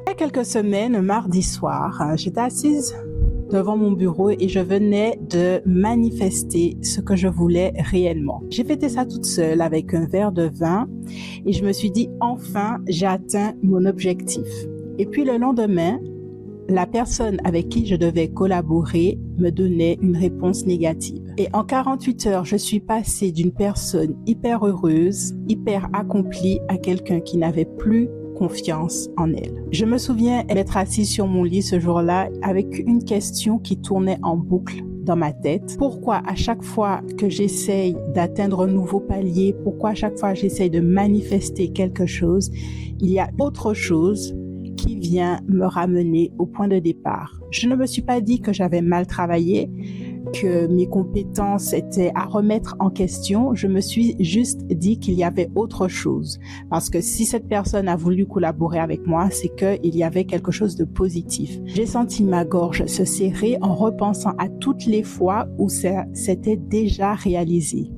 Il y a quelques semaines, un mardi soir, j'étais assise devant mon bureau et je venais de manifester ce que je voulais réellement. J'ai fêté ça toute seule avec un verre de vin et je me suis dit, enfin, j'ai atteint mon objectif. Et puis le lendemain, la personne avec qui je devais collaborer me donnait une réponse négative. Et en 48 heures, je suis passée d'une personne hyper heureuse, hyper accomplie, à quelqu'un qui n'avait plus confiance en elle. Je me souviens être assise sur mon lit ce jour-là avec une question qui tournait en boucle dans ma tête. Pourquoi à chaque fois que j'essaye d'atteindre un nouveau palier, pourquoi à chaque fois j'essaye de manifester quelque chose, il y a autre chose qui vient me ramener au point de départ. Je ne me suis pas dit que j'avais mal travaillé, que mes compétences étaient à remettre en question. Je me suis juste dit qu'il y avait autre chose. Parce que si cette personne a voulu collaborer avec moi, c'est qu'il y avait quelque chose de positif. J'ai senti ma gorge se serrer en repensant à toutes les fois où ça s'était déjà réalisé.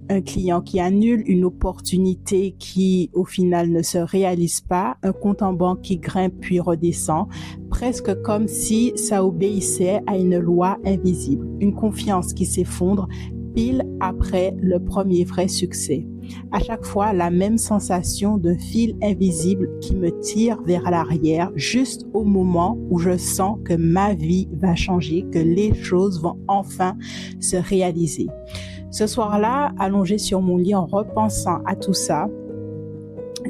Un client qui annule une opportunité qui, au final, ne se réalise pas, un compte en banque qui grimpe puis redescend, presque comme si ça obéissait à une loi invisible, une confiance qui s'effondre pile après le premier vrai succès. À chaque fois, la même sensation d'un fil invisible qui me tire vers l'arrière, juste au moment où je sens que ma vie va changer, que les choses vont enfin se réaliser. Ce soir-là, allongée sur mon lit en repensant à tout ça,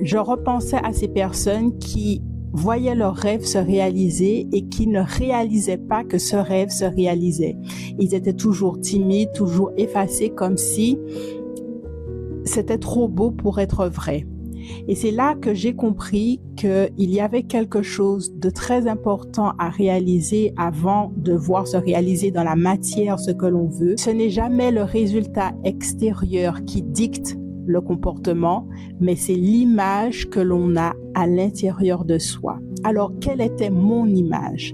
je repensais à ces personnes qui voyaient leur rêve se réaliser et qui ne réalisaient pas que ce rêve se réalisait. Ils étaient toujours timides, toujours effacés, comme si c'était trop beau pour être vrai. Et c'est là que j'ai compris qu'il y avait quelque chose de très important à réaliser avant de voir se réaliser dans la matière ce que l'on veut. Ce n'est jamais le résultat extérieur qui dicte le comportement, mais c'est l'image que l'on a à l'intérieur de soi. Alors, quelle était mon image?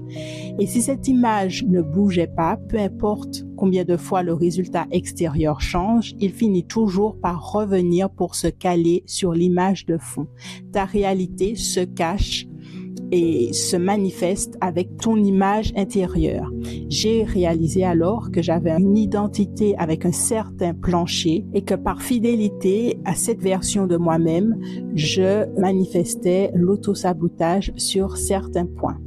Et si cette image ne bougeait pas, peu importe combien de fois le résultat extérieur change, il finit toujours par revenir pour se caler sur l'image de fond. Ta réalité se cache et se manifeste avec ton image intérieure. J'ai réalisé alors que j'avais une identité avec un certain plancher et que par fidélité à cette version de moi-même, je manifestais l'autosabotage sur certains points.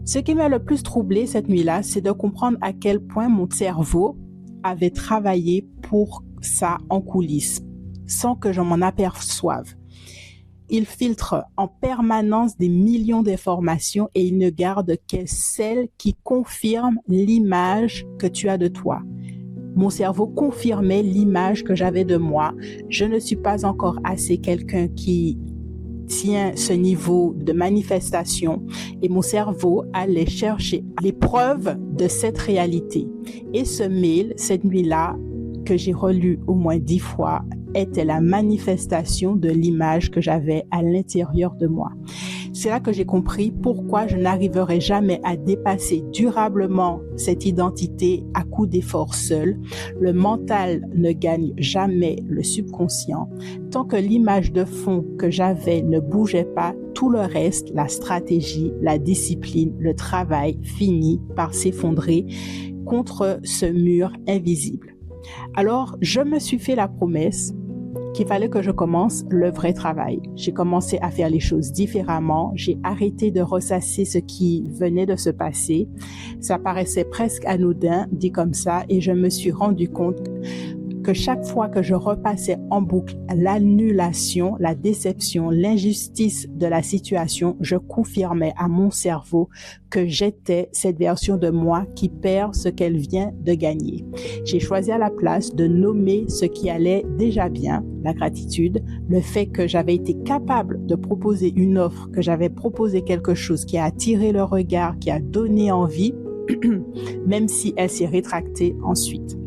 Ce qui m'a le plus troublé cette nuit-là, c'est de comprendre à quel point mon cerveau avait travaillé pour ça en coulisses, sans que je m'en aperçoive. Il filtre en permanence des millions d'informations et il ne garde que celles qui confirment l'image que tu as de toi. Mon cerveau confirmait l'image que j'avais de moi. Je ne suis pas encore assez quelqu'un qui tient ce niveau de manifestation et mon cerveau allait chercher les preuves de cette réalité. Et ce mail, cette nuit-là, que j'ai relu au moins 10 fois, était la manifestation de l'image que j'avais à l'intérieur de moi. C'est là que j'ai compris pourquoi je n'arriverai jamais à dépasser durablement cette identité à coup d'effort seul. Le mental ne gagne jamais le subconscient. Tant que l'image de fond que j'avais ne bougeait pas, tout le reste, la stratégie, la discipline, le travail finit par s'effondrer contre ce mur invisible. Alors, je me suis fait la promesse qu'il fallait que je commence le vrai travail. J'ai commencé à faire les choses différemment. J'ai arrêté de ressasser ce qui venait de se passer. Ça paraissait presque anodin, dit comme ça, et je me suis rendu compte que chaque fois que je repassais en boucle l'annulation, la déception, l'injustice de la situation, je confirmais à mon cerveau que j'étais cette version de moi qui perd ce qu'elle vient de gagner. J'ai choisi à la place de nommer ce qui allait déjà bien, la gratitude, le fait que j'avais été capable de proposer une offre, que j'avais proposé quelque chose qui a attiré le regard, qui a donné envie, même si elle s'est rétractée ensuite.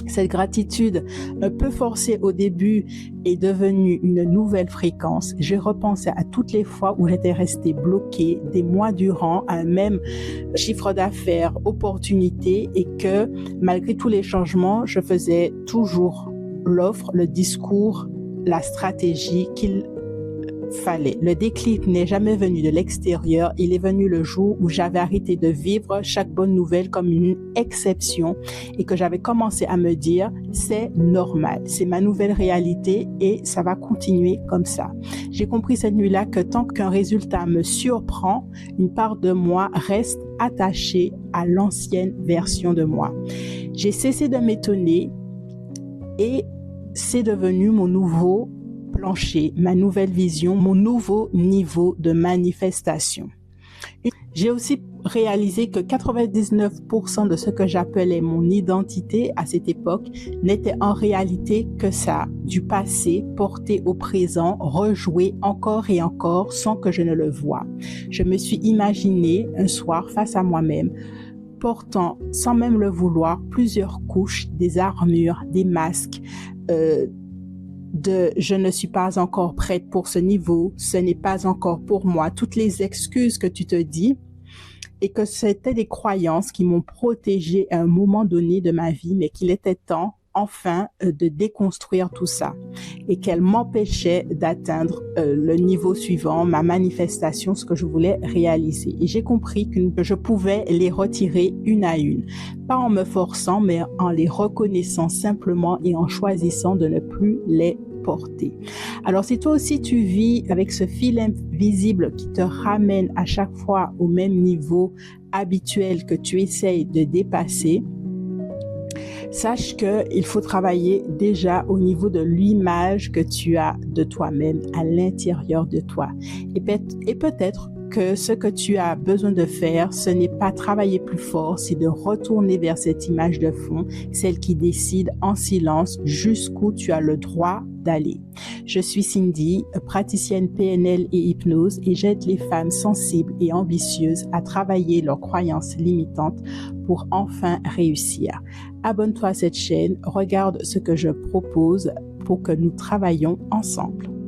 Cette gratitude, un peu forcée au début, est devenue une nouvelle fréquence. J'ai repensé à toutes les fois où j'étais restée bloquée des mois durant à un même chiffre d'affaires, opportunité, et que malgré tous les changements, je faisais toujours l'offre, le discours, la stratégie qu'il fallait. Le déclic n'est jamais venu de l'extérieur, il est venu le jour où j'avais arrêté de vivre chaque bonne nouvelle comme une exception et que j'avais commencé à me dire c'est normal, c'est ma nouvelle réalité et ça va continuer comme ça. J'ai compris cette nuit-là que tant qu'un résultat me surprend, une part de moi reste attachée à l'ancienne version de moi. J'ai cessé de m'étonner et c'est devenu mon nouveau plancher, ma nouvelle vision, mon nouveau niveau de manifestation. J'ai aussi réalisé que 99% de ce que j'appelais mon identité à cette époque n'était en réalité que ça, du passé porté au présent, rejoué encore et encore sans que je ne le voie. Je me suis imaginé un soir face à moi-même, portant, sans même le vouloir, plusieurs couches, des armures, des masques, je ne suis pas encore prête pour ce niveau, ce n'est pas encore pour moi, toutes les excuses que tu te dis et que c'était des croyances qui m'ont protégée à un moment donné de ma vie, mais qu'il était temps enfin de déconstruire tout ça et qu'elle m'empêchait d'atteindre le niveau suivant, ma manifestation, ce que je voulais réaliser. Et j'ai compris que je pouvais les retirer une à une, pas en me forçant, mais en les reconnaissant simplement et en choisissant de ne plus les porter. Alors si toi aussi tu vis avec ce fil invisible qui te ramène à chaque fois au même niveau habituel que tu essayes de dépasser, sache qu'il faut travailler déjà au niveau de l'image que tu as de toi-même à l'intérieur de toi. Et peut-être que ce que tu as besoin de faire, ce n'est pas travailler plus fort, c'est de retourner vers cette image de fond, celle qui décide en silence jusqu'où tu as le droit d'aller. Je suis Cindy, praticienne PNL et hypnose et j'aide les femmes sensibles et ambitieuses à travailler leurs croyances limitantes pour enfin réussir. Abonne-toi à cette chaîne, regarde ce que je propose pour que nous travaillions ensemble.